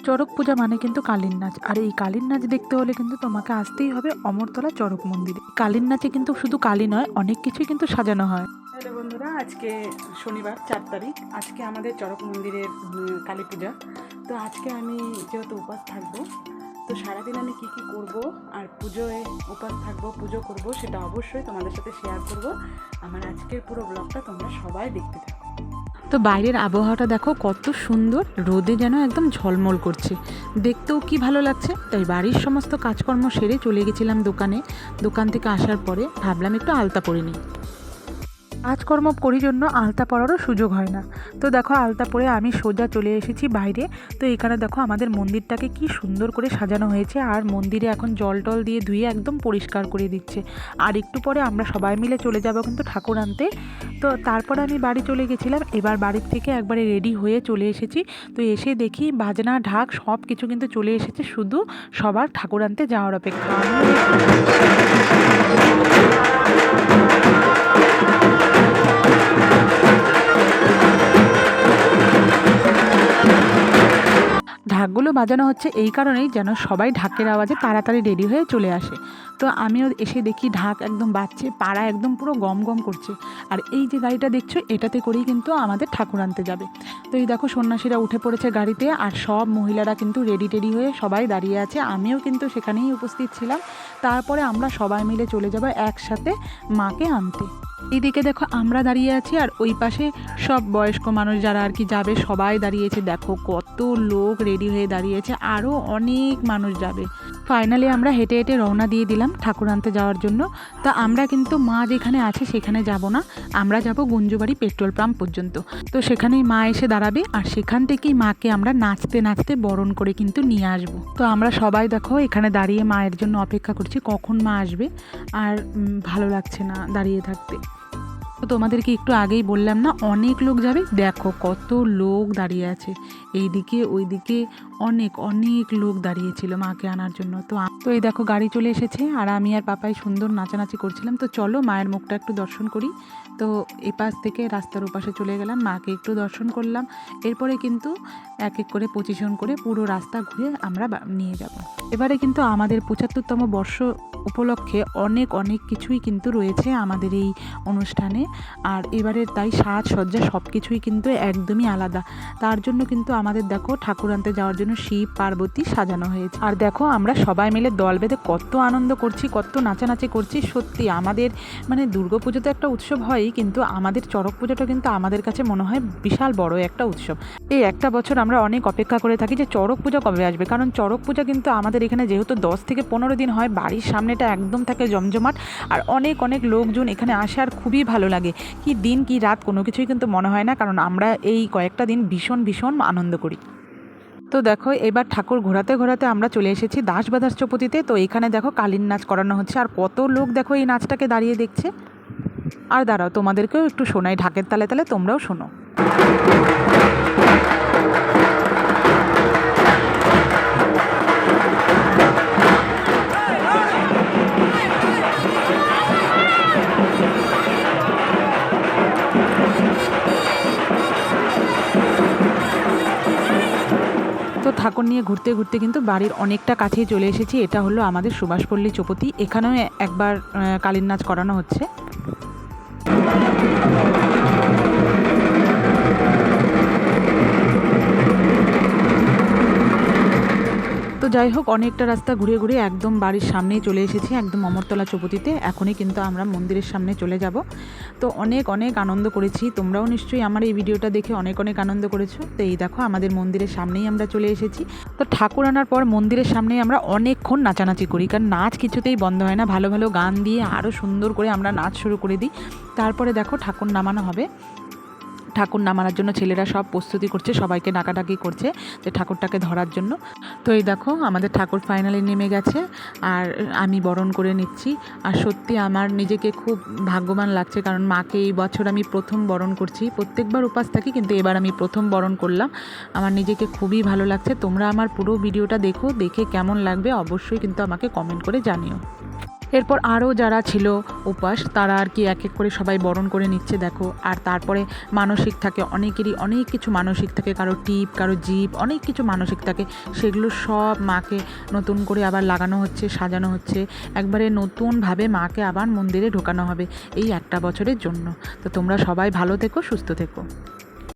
চড়ক পূজা মানে কিন্তু কালীর নাচ, আর এই কালীর নাচ দেখতে হলে কিন্তু তোমাকে আসতেই হবে অমরতলা চড়ক মন্দিরে। কালীর নাচে কিন্তু শুধু কালী নয়, অনেক কিছুই কিন্তু সাজানো হয়। হ্যালো বন্ধুরা, আজকে শনিবার 4 তারিখ, আজকে আমাদের চড়ক মন্দিরের কালী পূজা। তো আজকে আমি যেহেতু উপাস থাকবো, তো সারাদিন আমি কি কি করব আর পুজোয় উপাস থাকবো, পুজো করব, সেটা অবশ্যই তোমাদের সাথে শেয়ার করব। আমার আজকের পুরো ব্লগটা তোমরা সবাই দেখতে থাকো। তো বাইরের আবহাওয়াটা দেখো কত সুন্দর, রোদে যেন একদম ঝলমল করছে, দেখতেও কি ভালো লাগছে। তাই বাড়ির সমস্ত কাজকর্ম সেরে চলে গেছিলাম দোকানে। দোকান থেকে আসার পরে ভাবলাম একটু আলতা পরে নিই। কাজকর্ম করি জন্য আলতা পরারও সুযোগ হয় না। তো দেখো আলতা পরে আমি সোজা চলে এসেছি বাইরে। তো এখানে দেখো আমাদের মন্দিরটাকে কি সুন্দর করে সাজানো হয়েছে, আর মন্দিরে এখন জল টল দিয়ে ধুয়ে একদম পরিষ্কার করে দিচ্ছে। আর একটু পরে আমরা সবাই মিলে চলে যাব কিন্তু ঠাকুর আনতে। তো তারপরে আমি বাড়ি চলে গেছিলাম, এবার বাড়ির থেকে একবারে রেডি হয়ে চলে এসেছি। তো এসে দেখি বাজনা ঢাক সব কিছু কিন্তু চলে এসেছে, শুধু সবার ঠাকুর আনতে যাওয়ার অপেক্ষা। ঢাকগুলো বাজানো হচ্ছে এই কারণেই যেন সবাই ঢাকের আওয়াজে তাড়াতাড়ি রেডি হয়ে চলে আসে। তো আমিও এসে দেখি ঢাক একদম বাজছে, পাড়া একদম পুরো গম গম করছে। আর এই যে গাড়িটা দেখছো, এটাতে করেই কিন্তু আমাদের ঠাকুর আনতে যাবে। তো এই দেখো সন্ন্যাসীরা উঠে পড়েছে গাড়িতে, আর সব মহিলারা কিন্তু রেডি টেডি হয়ে সবাই দাঁড়িয়ে আছে। আমিও কিন্তু সেখানেই উপস্থিত ছিলাম। তারপরে আমরা সবাই মিলে চলে যাব একসাথে মাকে আনতে। এইদিকে দেখো আমরা দাঁড়িয়ে আছি, আর ওই পাশে সব বয়স্ক মানুষ যারা আর কি যাবে সবাই দাঁড়িয়েছে। দেখো কত লোক রেডি হয়ে দাঁড়িয়েছে, আরও অনেক মানুষ যাবে। ফাইনালি আমরা হেঁটে হেঁটে রওনা দিয়ে দিলাম ঠাকুর আনতে যাওয়ার জন্য। তা আমরা কিন্তু মা যেখানে আছে সেখানে যাব না, আমরা যাব গুঞ্জুবাড়ি পেট্রোল পাম্প পর্যন্ত। তো সেখানেই মা এসে দাঁড়াবে, আর সেখান থেকেই মাকে আমরা নাচতে নাচতে বরণ করে কিন্তু নিয়ে আসব। তো আমরা সবাই দেখো এখানে দাঁড়িয়ে মায়ের জন্য অপেক্ষা করছি কখন মা আসবে। আর ভালো লাগছে না দাঁড়িয়ে থাকতে। তো তোমাদেরকে একটু আগেই বললাম না, অনেক লোক যাবে। দেখো কত লোক দাঁড়িয়ে আছে, এইদিকে ওইদিকে অনেক অনেক লোক দাঁড়িয়েছিল মাকে আনার জন্য। তো এই দেখো গাড়ি চলে এসেছে, আর আমি আর পাপাই সুন্দর নাচানাচি করছিলাম। তো চলো মায়ের মুখটা একটু দর্শন করি। তো এপাশ থেকে রাস্তার ওপাশে চলে গেলাম, মাকে একটু দর্শন করলাম। এরপরে কিন্তু এক এক করে পজিশন করে পুরো রাস্তা ঘুরে আমরা নিয়ে যাব। এবারে কিন্তু আমাদের 75তম বর্ষ উপলক্ষে অনেক অনেক কিছুই কিন্তু রয়েছে আমাদের এই অনুষ্ঠানে। আর এবারের তাই সাজসজ্জা সব কিছুই কিন্তু একদমই আলাদা। তার জন্য কিন্তু আমাদের দেখো ঠাকুর আনতে যাওয়ার জন্য শিব পার্বতী সাজানো হয়েছে। আর দেখো আমরা সবাই মিলে দল বেঁধে কত আনন্দ করছি, কত নাচানাচি করছি। সত্যি আমাদের মানে দুর্গাপুজো তো একটা উৎসব হয়ই, কিন্তু আমাদের চড়ক পুজোটা কিন্তু আমাদের কাছে মনে হয় বিশাল বড় একটা উৎসব। এই একটা বছর আমরা অনেক অপেক্ষা করে থাকি যে চড়ক পূজা কবে আসবে, কারণ চড়ক পূজা কিন্তু আমাদের এখানে যেহেতু 10 থেকে 15 দিন হয়, বাড়ির সামনেটা একদম থাকে জমজমাট, আর অনেক অনেক লোকজন এখানে আসে, আর খুবই ভালো লাগে। কি দিন কি রাত কোনো কিছুই কিন্তু মনে হয় না, কারণ আমরা এই কয়েকটা দিন ভীষণ ভীষণ আনন্দ করি। তো দেখো এবার ঠাকুর ঘোরাতে ঘোরাতে আমরা চলে এসেছি দাস বাঁধার চৌপতিতে। তো এখানে দেখো কালীর নাচ করানো হচ্ছে, আর কত লোক দেখো এই নাচটাকে দাঁড়িয়ে দেখছে। আর দাঁড়াও তোমাদেরকেও একটু শোনাই, ঢাকের তালে তালে তোমরাও শোনো। তো ঠাকুর নিয়ে ঘুরতে ঘুরতে কিন্তু বাড়ির অনেকটা কাছেই চলে এসেছি। এটা হলো আমাদের সুভাষপল্লী চৌপতি, এখানেও একবার কালীর নাচ করানো হচ্ছে। তো যাই হোক, অনেকটা রাস্তা ঘুরে ঘুরে একদম বাড়ির সামনেই চলে এসেছি, একদম অমরতলা চৌপতিতে। এখনই কিন্তু আমরা মন্দিরের সামনে চলে যাব। তো অনেক অনেক আনন্দ করেছি, তোমরাও নিশ্চয়ই আমার এই ভিডিওটা দেখে অনেক অনেক আনন্দ করেছো। তো এই দেখো আমাদের মন্দিরের সামনেই আমরা চলে এসেছি। তো ঠাকুর আনার পর মন্দিরের সামনেই আমরা অনেকক্ষণ নাচানাচি করি, কারণ নাচ কিছুতেই বন্ধ হয় না। ভালো ভালো গান দিয়ে আরও সুন্দর করে আমরা নাচ শুরু করে দিই। তারপরে দেখো ঠাকুর নামানো হবে। ঠাকুর নামানোর জন্য ছেলেরা সব প্রস্তুতি করছে, সবাইকে ডাকাডাকি করছে যে ঠাকুরটাকে ধরার জন্য। তো এই দেখো আমাদের ঠাকুর ফাইনালি নেমে গেছে, আর আমি বরণ করে নিচ্ছি। আর সত্যি আমার নিজেকে খুব ভাগ্যবান লাগছে, কারণ মাকে এই বছর আমি প্রথম বরণ করছি। প্রত্যেকবার উপাস থাকি, কিন্তু এবার আমি প্রথম বরণ করলাম। আমার নিজেকে খুবই ভালো লাগছে। তোমরা আমার পুরো ভিডিওটা দেখো, দেখে কেমন লাগবে অবশ্যই কিন্তু আমাকে কমেন্ট করে জানিও। এরপর আরও যারা ছিল উপাস তারা আর কি এক এক করে সবাই বরণ করে নিচ্ছে দেখো। আর তারপরে মানসিক থাকে অনেকেরই, অনেক কিছু মানসিক থাকে, কারো টিপ, কারো জিভ, অনেক কিছু মানসিক থাকে। সেগুলো সব মাকে নতুন করে আবার লাগানো হচ্ছে, সাজানো হচ্ছে, একবারে নতুনভাবে মাকে আবার মন্দিরে ঢোকানো হবে এই একটা বছরের জন্য। তো তোমরা সবাই ভালো থেকো, সুস্থ থেকো।